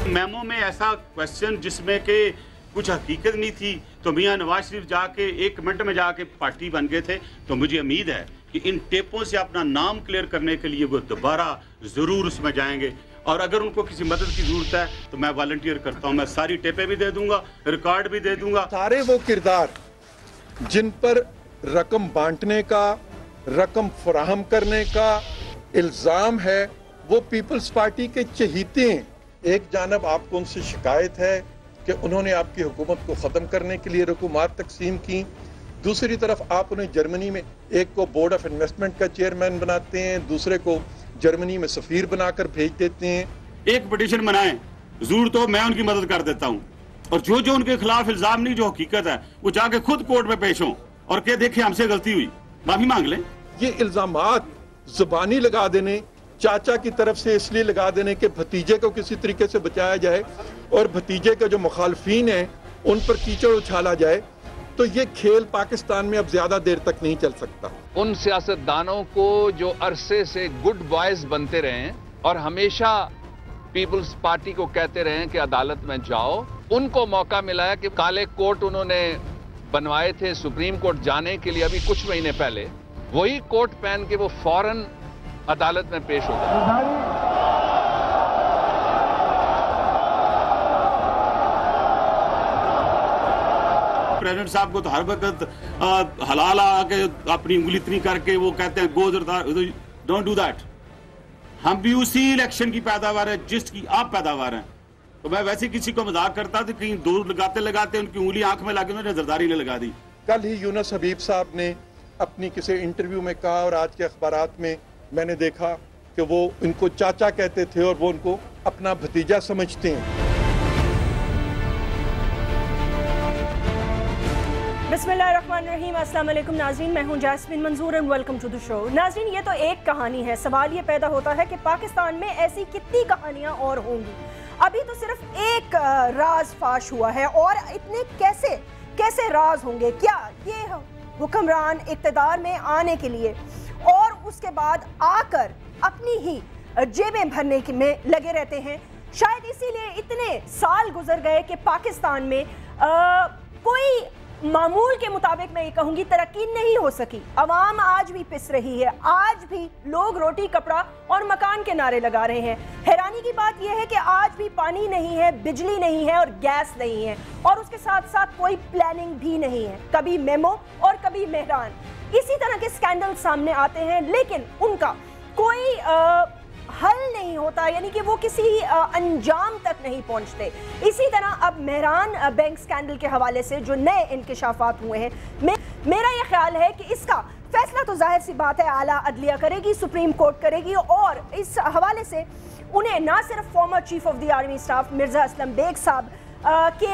Memo में ऐसा question जिसमें कि कुछ हकीकत नहीं थी, तो मियां नवाज शरीफ जाके 1 मिनट में जाके पार्टी बन गए थे। तो मुझे उम्मीद है कि इन टेपों से अपना नाम क्लियर करने के लिए वो दोबारा जरूर उसमें जाएंगे, और अगर उनको किसी मदद की जरूरत है तो मैं वॉलंटियर करता हूं, मैं सारी टेपें भी दे दूंगा, रिकॉर्ड भी दे दूंगा। सारे वो किरदार जिन पर रकम बांटने का, रकम फराहम करने का इल्जाम है, वो पीपल्स पार्टी के चहीते हैं। एक जानब आपको उनसे शिकायत है कि उन्होंने आपकी हुकूमत को ख़त्म करने के लिए रकूमात तकसीम की, दूसरी तरफ आप उन्हें जर्मनी में एक को बोर्ड ऑफ इन्वेस्टमेंट का चेयरमैन बनाते हैं, दूसरे को जर्मनी में सफीर बनाकर भेज देते हैं। एक पिटीशन बनाएं, जरूर तो मैं उनकी मदद कर देता हूँ, और जो जो उनके खिलाफ इल्जाम नहीं, जो हकीकत है, वो जाके खुद कोर्ट में पेश हों और कह देखे हमसे गलती हुई, माफी मांग लें। ये इल्जामात जुबानी लगा देने, चाचा की तरफ से इसलिए लगा देने कि भतीजे को किसी तरीके से बचाया जाए और भतीजे के जो मुखालफीन हैं उन पर कीचड़ उछाला जाए, तो ये खेल पाकिस्तान में अब ज्यादा देर तक नहीं चल सकता। उन सियासतदानों को जो अरसे से गुड बॉयज बनते रहे और हमेशा पीपल्स पार्टी को कहते रहे कि अदालत में जाओ, उनको मौका मिला है कि काले कोट उन्होंने बनवाए थे सुप्रीम कोर्ट जाने के लिए अभी कुछ महीने पहले, वही कोट पहन के वो फौरन अदालत में पेश हो गए। प्रेसिडेंट साहब को तो हर वक्त हलाल आके अपनी उंगली इतनी करके वो कहते हैं गो, डोंट डू दैट। हम भी उसी इलेक्शन की पैदावार है जिसकी आप पैदावार हैं। तो मैं वैसे किसी को मजाक करता था, कहीं दूर लगाते लगाते उनकी उंगली आंख में लगी, उन्होंने जरदारी ने लगा दी। कल ही यूनुस हबीब साहब ने अपनी किसी इंटरव्यू में कहा, और आज के अखबारात में मैंने देखा कि वो इनको चाचा कहते थे और वो उनको अपना भतीजा समझते हैं। बिस्मिल्लाहिर्रहमानिर्रहीम, अस्सलाम वालेकुम नाज़रीन, मैं हूं Jasmeen Manzoor and welcome to the show. नाज़रीन, ये तो एक कहानी है, सवाल ये पैदा होता है कि पाकिस्तान में ऐसी कितनी कहानियां और होंगी। अभी तो सिर्फ एक राज फाश हुआ है, और इतने कैसे कैसे राज होंगे। क्या ये हुक्मरान इक़्तिदार में आने के लिए और उसके बाद आकर अपनी ही जेबें भरने में लगे रहते हैं। शायद इसीलिए इतने साल गुजर गए कि पाकिस्तान में कोई मामूल के मुताबिक मैं ये कहूँगी तरक्की नहीं हो सकी। अवाम आज भी पिस रही है, आज भी लोग रोटी कपड़ा और मकान के नारे लगा रहे हैं। हैरानी की बात यह है कि आज भी पानी नहीं है, बिजली नहीं है और गैस नहीं है, और उसके साथ साथ कोई प्लानिंग भी नहीं है। कभी मेमो और कभी मेहरान, इसी तरह के स्कैंडल सामने आते हैं, लेकिन उनका कोई हल नहीं होता, यानी कि वो किसी अंजाम तक नहीं पहुंचते। इसी तरह अब मेहरान बैंक स्कैंडल के हवाले से जो नए इंकिशाफात हुए हैं, मेरा ये ख्याल है कि इसका फैसला तो जाहिर सी बात है आला अदलिया करेगी, सुप्रीम कोर्ट करेगी, और इस हवाले से उन्हें ना सिर्फ former chief of the army staff Mirza Aslam Beg sahab के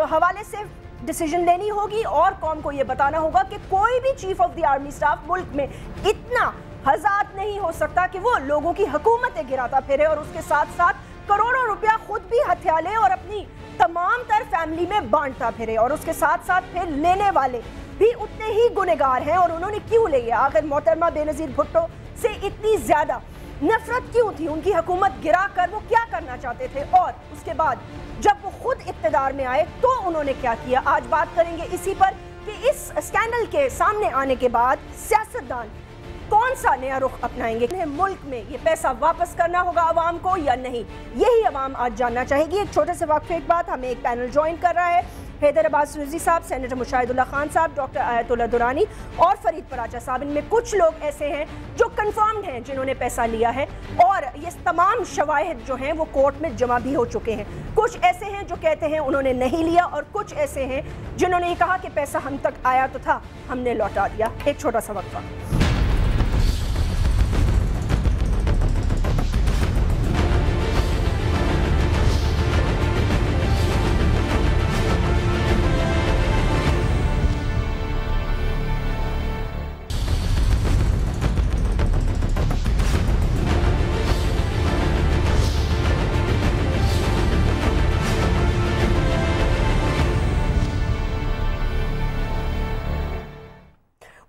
हवाले से डिसीजन लेनी होगी, और कौम को ये बताना होगा कि कोई भी chief of the army staff मुल्क में इतना हज़ात नहीं हो सकता कि वो लोगों की हुकूमतें गिराता फिरे और उसके साथ साथ करोड़ों रुपया खुद भी हथिया ले और अपनी तमाम तर फैमिली में बांटता फिरे, और उसके साथ साथ फिर लेने वाले भी उतने ही गुनहगार हैं। और उन्होंने क्यों लिए? आखिर मोहतरमा बेनज़ीर भुट्टो से इतनी ज्यादा नफरत क्यों थी? उनकी हुकूमत गिरा कर वो क्या करना चाहते थे? और उसके बाद जब वो खुद इक़्तिदार में आए तो उन्होंने क्या किया? आज बात करेंगे इसी पर कि इस स्कैंडल के सामने आने के बाद सियासतदान कौन सा नया रुख अपनाएंगे। इन्हें मुल्क में ये पैसा वापस करना होगा आवाम को या नहीं, यही आवाम आज जानना चाहेगी। एक छोटे से वक्फे के बाद हमें एक पैनल ज्वाइन कर रहा है। हैदर अब्बास रिजवी साहब, सेनेटर मुशाहिदुल्लाह खान साहब, डॉक्टर आयतुल्लाह दुरानी और फरीद पराचा साहब। इनमें कुछ लोग ऐसे हैं जो कंफर्म्ड हैं जिन्होंने पैसा लिया है, और ये तमाम शवाहिद जो हैं वो कोर्ट में जमा भी हो चुके हैं। कुछ ऐसे हैं जो कहते हैं उन्होंने नहीं लिया, और कुछ ऐसे हैं जिन्होंने ये कहा कि पैसा हम तक आया तो था, हमने लौटा दिया। एक छोटा सा वक्फा।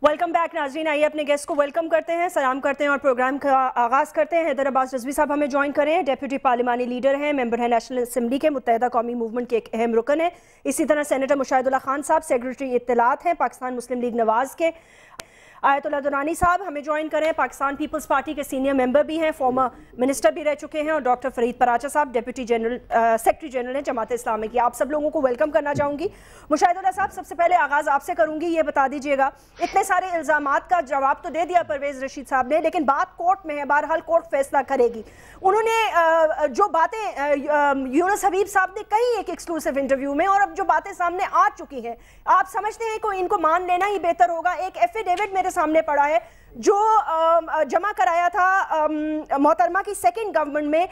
वेलकम बैक नाज़रीन, आइए अपने गेस्ट को वेलकम करते हैं, सलाम करते हैं और प्रोग्राम का आगाज़ करते हैं। हैदर अब्बास रिजवी साहब हमें ज्वाइन करें। डेप्यूटी पार्लिमानी लीडर हैं, मेंबर हैं नेशनल असेंबली के, मुत्तहिदा कौमी मूवमेंट के एक अहम रुकन है। इसी तरह सेनेटर मुशाहिदुल्लाह खान साहब सेक्रेटरी इत्तलात हैं, पाकिस्तान मुस्लिम लीग नवाज के। आयतुल्लाह दुरानी साहब हमें ज्वाइन करें, पाकिस्तान पीपल्स पार्टी के सीनियर मेंबर भी हैं, फॉर्मर मिनिस्टर भी रह चुके हैं। और डॉक्टर फरीद पराचा साहब डेप्यूटी सेक्रेटरी जनरल हैं जमात इस्लामी की। आप सब लोगों को वेलकम करना चाहूँगी। मुशाहिदुल्लाह साहब, सबसे पहले आगाज़ आपसे करूँगी, ये बता दीजिएगा, इतने सारे इल्ज़ामात का जवाब तो दे दिया परवेज़ रशीद साहब ने, लेकिन बात कोर्ट में है, बहरहाल कोर्ट फैसला करेगी। उन्होंने जो बातें यूनुस हबीब साहब ने कही एक एक्सक्लूसिव इंटरव्यू में, और अब जो बातें सामने आ चुकी हैं, आप समझते हैं कि इनको मान लेना ही बेहतर होगा? एक एफिडेविट मेरे सामने पड़ा है जो जमा कराया था मोहतरमा की सेकंड गवर्नमेंट में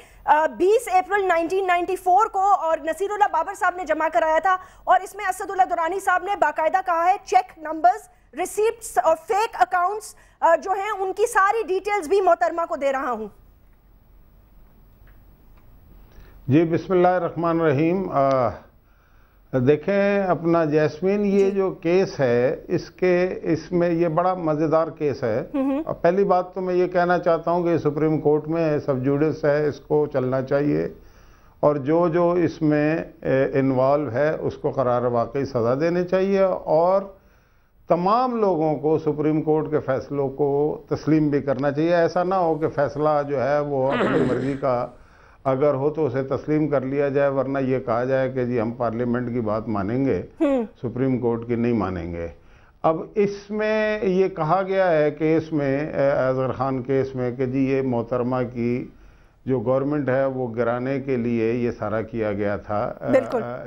20 अप्रैल 1994 को, और नसीरुल्लाह बाबर साहब ने जमा कराया था, और इसमें असदुल्लाह दुरानी साहब ने बाकायदा कहा है चेक नंबर्स, रिसीप्ट्स और फेक अकाउंट्स जो हैं उनकी सारी डिटेल्स भी मोहतरमा को दे रहा हूं। जी बिस्मिल्लाहिर्रहमानिर्रहीम। देखें अपना जैस्मीन, ये जो केस है इसमें ये बड़ा मज़ेदार केस है। पहली बात तो मैं ये कहना चाहता हूँ कि सुप्रीम कोर्ट में सब जुडिस है, इसको चलना चाहिए, और जो इसमें इन्वॉल्व है उसको करार वाकई सज़ा देनी चाहिए, और तमाम लोगों को सुप्रीम कोर्ट के फैसलों को तस्लीम भी करना चाहिए। ऐसा ना हो कि फ़ैसला जो है वो अपनी मर्ज़ी का अगर हो तो उसे तस्लीम कर लिया जाए, वरना ये कहा जाए कि जी हम पार्लियामेंट की बात मानेंगे, सुप्रीम कोर्ट की नहीं मानेंगे। अब इसमें ये कहा गया है केस में, अजहर खान केस में, कि जी ये मोहतरमा की जो गवर्नमेंट है वो गिराने के लिए ये सारा किया गया था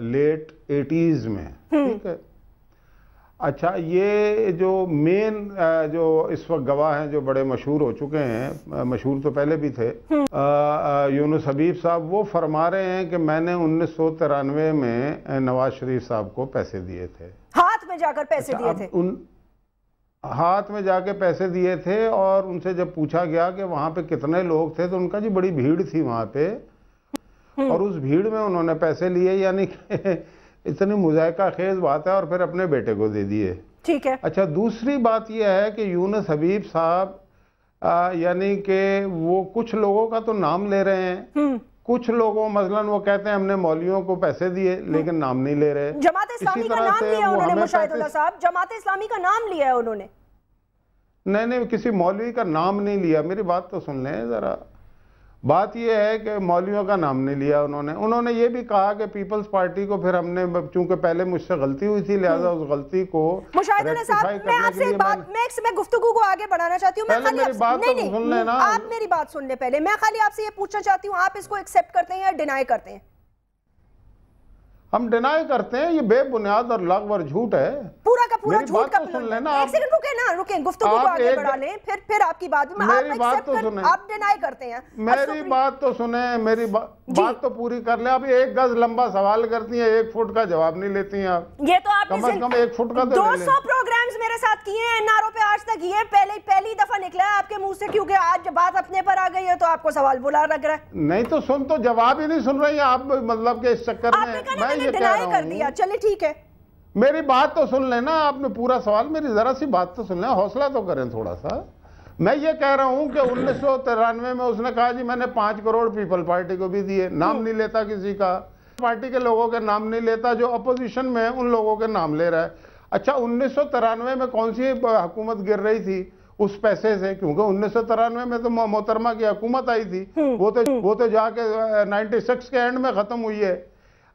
लेट 80s में, ठीक है। अच्छा, ये जो मेन जो इस वक्त गवाह हैं जो बड़े मशहूर हो चुके हैं, मशहूर तो पहले भी थे, यूनुस हबीब साहब, वो फरमा रहे हैं कि मैंने 1993 में नवाज शरीफ साहब को पैसे दिए थे, हाथ में जाकर पैसे दिए थे। हाथ में जाके पैसे दिए थे, और उनसे जब पूछा गया कि वहाँ पे कितने लोग थे तो उनका जी बड़ी भीड़ थी वहाँ पे, और उस भीड़ में उन्होंने पैसे लिए, यानी कि इतनी मुज़ायका खेज बात है, और फिर अपने बेटे को दे दिए, ठीक है। अच्छा, दूसरी बात यह है कि यूनुस हबीब साहब यानी कि वो कुछ लोगों का तो नाम ले रहे हैं, कुछ लोगों मसलन वो कहते हैं हमने मौलवियों को पैसे दिए, लेकिन नाम नहीं ले रहे। जमात इस्लामी का नाम लिया उन्होंने, मुशाहिदुल्लाह साहब, जमात इस्लामी का नाम लिया है उन्होंने। नहीं, किसी मौलवी का नाम नहीं लिया, मेरी बात तो सुन लें ज़रा। बात यह है कि मौलवियों का नाम नहीं लिया उन्होंने ये भी कहा कि पीपल्स पार्टी को फिर हमने, चूंकि पहले मुझसे गलती हुई थी, लिहाजा उस गलती को मुशाहिदुल्लाह साहब, मैं आपसे मैं गुफ्तगू को आगे बढ़ाना चाहती हूँ। आप मेरी बात सुन ले पहले। मैं खाली आपसे ये पूछना चाहती हूँ, आप इसको एक्सेप्ट करते हैं या डिनाई करते हैं? हम डिनाई करते हैं, ये बेबुनियाद और लगवर झूठ है, पूरा का पूरा झूठ का। सुन लेना, एक सेकंड रुके, गुफ्तगू को आगे बढ़ा लें, फिर आपकी बात में मेरी बात तो सुने, आप डिनाई करते हैं। मेरी बात तो सुने, मेरी बात तो पूरी कर ले। आप 1 गज लंबा सवाल करती हैं, 1 फुट का जवाब नहीं लेती हैं आप। ये तो आपने कम से कम 1 फुट का तो 200 प्रोग्राम्स मेरे साथ किए हैं एनआरओ पे आज तक, ये पहली दफा निकला है आपके मुंह से, क्योंकि आज जब बात अपने पर आ गई है तो आपको सवाल बुला लग रहा है। नहीं तो सुन, तो जवाब ही नहीं सुन रही आप, मतलब के इस चक्कर में मैं ये कह रहा हूँ। चलिए ठीक है, मेरी बात तो सुन लेना, आपने पूरा सवाल, मेरी जरा सी बात तो सुन लें, हौसला तो करें थोड़ा सा। मैं ये कह रहा हूं कि 1993 में उसने कहा जी मैंने 5 करोड़ पीपल पार्टी को भी दिए, नाम नहीं लेता किसी का, पार्टी के लोगों के नाम नहीं लेता, जो अपोजिशन में है उन लोगों के नाम ले रहा है। अच्छा, 1993 में कौन सी हुकूमत गिर रही थी उस पैसे से? क्योंकि 1993 में तो मोहतरमा की हुकूमत आई थी, वो तो जाके 96 के एंड में खत्म हुई है।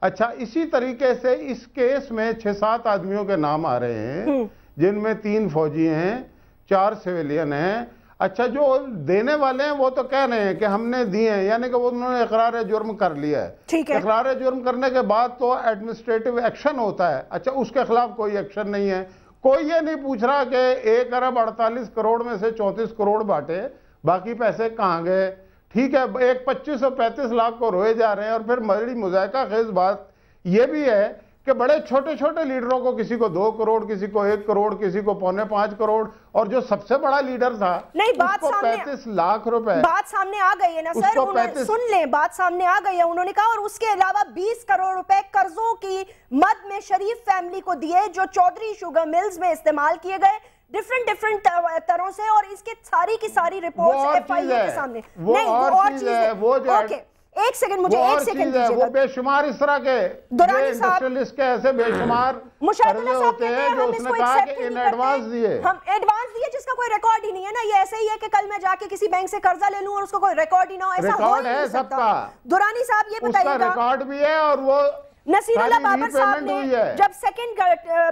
अच्छा, इसी तरीके से इस केस में 6-7 आदमियों के नाम आ रहे हैं, जिनमें 3 फौजी हैं, 4 सिविलियन हैं। अच्छा, जो देने वाले हैं वो तो कह रहे हैं कि हमने दिए हैं, यानी कि वो उन्होंने इकरार जुर्म कर लिया है। ठीक है, इकरार जुर्म करने के बाद तो एडमिनिस्ट्रेटिव एक्शन होता है। अच्छा, उसके खिलाफ कोई एक्शन नहीं है, कोई ये नहीं पूछ रहा कि 1 अरब 48 करोड़ में से 34 करोड़ बांटे, बाकी पैसे कहाँ गए। ठीक है, एक 25 और 35 लाख को रोए जा रहे हैं। और फिर बड़ी मुज़ायका खेज बात यह भी है कि बड़े छोटे छोटे लीडरों को, किसी को 2 करोड़, किसी को 1 करोड़, किसी को 4.25 करोड़, और जो सबसे बड़ा लीडर था नहीं, बात उसको 35 लाख रुपए। बात सामने आ गई है ना सर, सुन लें, बात सामने आ गई है। उन्होंने कहा और उसके अलावा 20 करोड़ रुपए कर्जों की मद में शरीफ फैमिली को दिए, जो चौधरी शुगर मिल्स में इस्तेमाल किए गए। डिफरेंट तरह से, और इसके सारी की सारी रिपोर्ट्स एफआईए के सामने। वो और चीज है, वो जो ओके एक सेकंड, मुझे एक सेकंड दीजिएगा। वो बेशुमार इस तरह के इंडस्ट्रियलिस्ट के ऐसे बेशुमार कर्जे होते हैं जो उसने कहा कि इन एडवांस दिए, हम एडवांस दिए जिसका कोई रिकॉर्ड ही नहीं है ना। ये ऐसे ही है कि कल मैं जाके किसी बैंक से कर्जा ले लूं और उसका कोई रिकॉर्ड ही ना हो, ऐसा हो नहीं सकता। सबका दुरानी साहब ये बताइएगा, रिकॉर्ड भी है और वो नसीरुल्लाह बाबर साहब ने जब सेकंड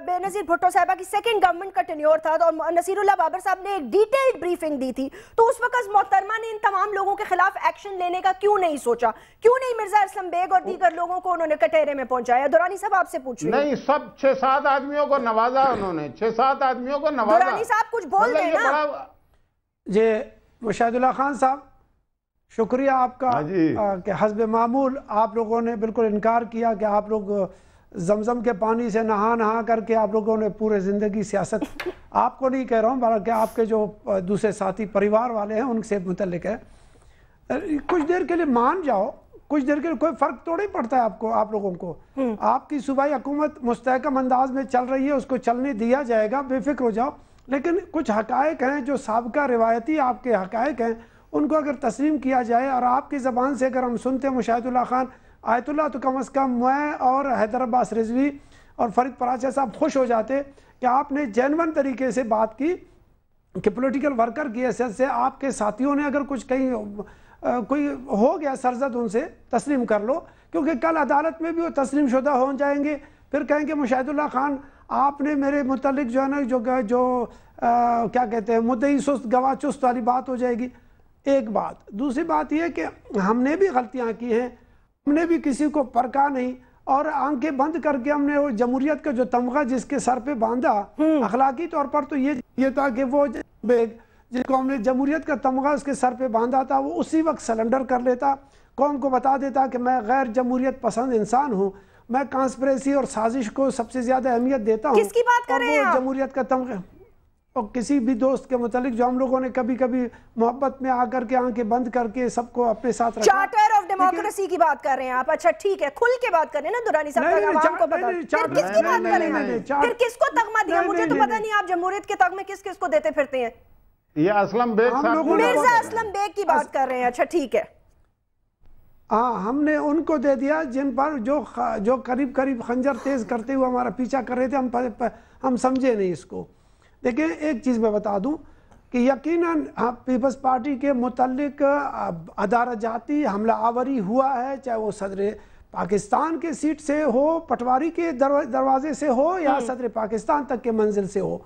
बेनजीर भुट्टो साहबा की सेकंड गवर्नमेंट का टेन्योर था और नसीरुल्लाह बाबर साहब ने एक डिटेल्ड ब्रीफिंग दी थी, तो उस वक्त मोहतरमा ने इन तमाम लोगों के खिलाफ एक्शन लेने का क्यों नहीं सोचा? क्यों नहीं मिर्जा असलम बेग और दीगर लोगों को उन्होंने कटहरे में पहुंचाया? दुरानी साहब आपसे पूछ रही हूं। नहीं, सब 6-7 आदमियों को नवाजा उन्होंने, 6-7 आदमियों को नवाजा। दुरानी साहब कुछ बोल रहे हैं ना। जी मुशाहिदुल्लाह खान साहब, शुक्रिया आपका कि हस्ब मामूल आप लोगों ने बिल्कुल इनकार किया कि आप लोग जमजम के पानी से नहा करके आप लोगों ने पूरे ज़िंदगी सियासत, आपको नहीं कह रहा हूँ बल्कि आपके जो दूसरे साथी परिवार वाले हैं उनसे मुतल्लिक है। कुछ देर के लिए मान जाओ, कुछ देर के लिए कोई फ़र्क थोड़ी पड़ता है आपको, आप लोगों को। आपकी सूबाई हुकूमत मुस्तहकम अंदाज में चल रही है, उसको चलने दिया जाएगा, बेफिक्र हो जाओ। लेकिन कुछ हक़ाइक़ हैं जो साबिक़ा रिवायती आपके हक़ाइक़ हैं, उनको अगर तस्लीम किया जाए और आपकी ज़बान से अगर हम सुनते हैं मुशाहिदुल्लाह खान आयतुल्लाह, तो कम अज़ कम मैं और हैदर अब्बास रिजवी और फरीद पराचा साहब खुश हो जाते कि आपने जेन्युइन तरीके से बात की कि पॉलिटिकल वर्कर की हैसियत से आपके साथियों ने अगर कुछ कहीं कोई हो गया सरजद, उनसे तस्लीम कर लो, क्योंकि कल अदालत में भी वो तस्लीम शुदा हो जाएंगे। फिर कहेंगे मुशाहिदुल्लाह खान आपने मेरे मुतल्लिक जो है ना जो क्या कहते हैं मुद्दई सुस्त गवाह चुस्त वाली बात हो जाएगी। एक बात, दूसरी बात यह कि हमने भी गलतियां की हैं, हमने भी किसी को परखा नहीं और आंखें बंद करके हमने वो जमहूरियत का जो तमगा जिसके सर पे बांधा, अखलाकी तौर पर तो ये था कि वो जिसको हमने जमहूरियत का तमगा उसके सर पे बांधा था, वो उसी वक्त सरेंडर कर लेता, कौम को बता देता कि मैं गैर जमहूरियत पसंद इंसान हूँ, मैं कॉन्स्पिरेसी और साजिश को सबसे ज्यादा अहमियत देता हूँ। किसकी बात कर रहे हैं आप? जमहूरियत का तमगा और किसी भी दोस्त के मुतालिक जो हम लोगों ने कभी कभी मोहब्बत में आकर के आंखें बंद करके सबको अपने साथ रखा। चार्टर ऑफ डेमोक्रेसी की बात कर रहे हैं आप? अच्छा ठीक है, खुल के बात कर रहे हैं ना दुरानी साहब, आवाम को बता। फिर किसकी बात कर रहे हैं? फिर किसको तगमा दिया? मुझे तो पता नहीं आप जमहूरियत के तगमे किस किस को देते फिरते हैं। ये असलम बेग, मिर्जा असलम बेग की बात कर रहे हैं। अच्छा ठीक है, हाँ, हमने उनको दे दिया जिन पर जो करीब करीब खंजर तेज करते हुए हमारा पीछा कर रहे थे, हम समझे नहीं इसको। देखिए एक चीज़ मैं बता दूं कि यकीनन पीपल्स पार्टी के मुतल्लिक अदारा जाती हमला आवरी हुआ है, चाहे वो सदर पाकिस्तान के सीट से हो, पटवारी के दरवाजे से हो, या सदर पाकिस्तान तक के मंजिल से हो,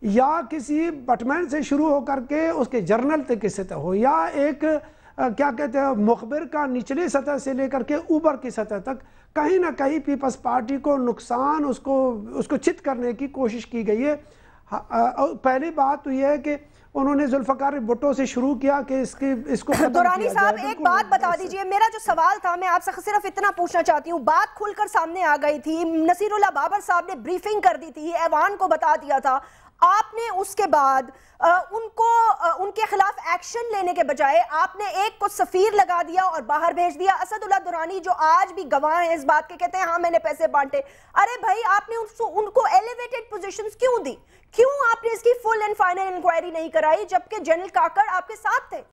या किसी बटमैन से शुरू होकर के उसके जर्नल तक की सतह हो, या एक क्या कहते हैं मुखबिर का निचली सतह से लेकर के ऊपर की सतह तक, कहीं ना कहीं पीपल्स पार्टी को नुकसान उसको चित करने की कोशिश की गई है। पहली बात तो यह है कि उन्होंने जुल्फकार भुट्टो से शुरू किया कि इसको दुरानी साहब एक बात बता दीजिए, मेरा जो सवाल था मैं आपसे सिर्फ इतना पूछना चाहती हूँ, बात खुलकर सामने आ गई थी, नसीरुल्लाह बाबर साहब ने ब्रीफिंग कर दी थी, ऐवान को बता दिया था, आपने उसके बाद उनके खिलाफ एक्शन लेने के बजाय आपने एक को सफीर लगा दिया और बाहर भेज दिया। असदुल्लाह दुरानी जो आज भी गवाह हैं इस बात के, कहते हैं हाँ मैंने पैसे बांटे। अरे भाई आपने उनको एलिवेटेड पोजीशंस क्यों दी? क्यों आपने इसकी फुल एंड फाइनल इंक्वायरी नहीं कराई जबकि जनरल काकड़ आपके साथ थे?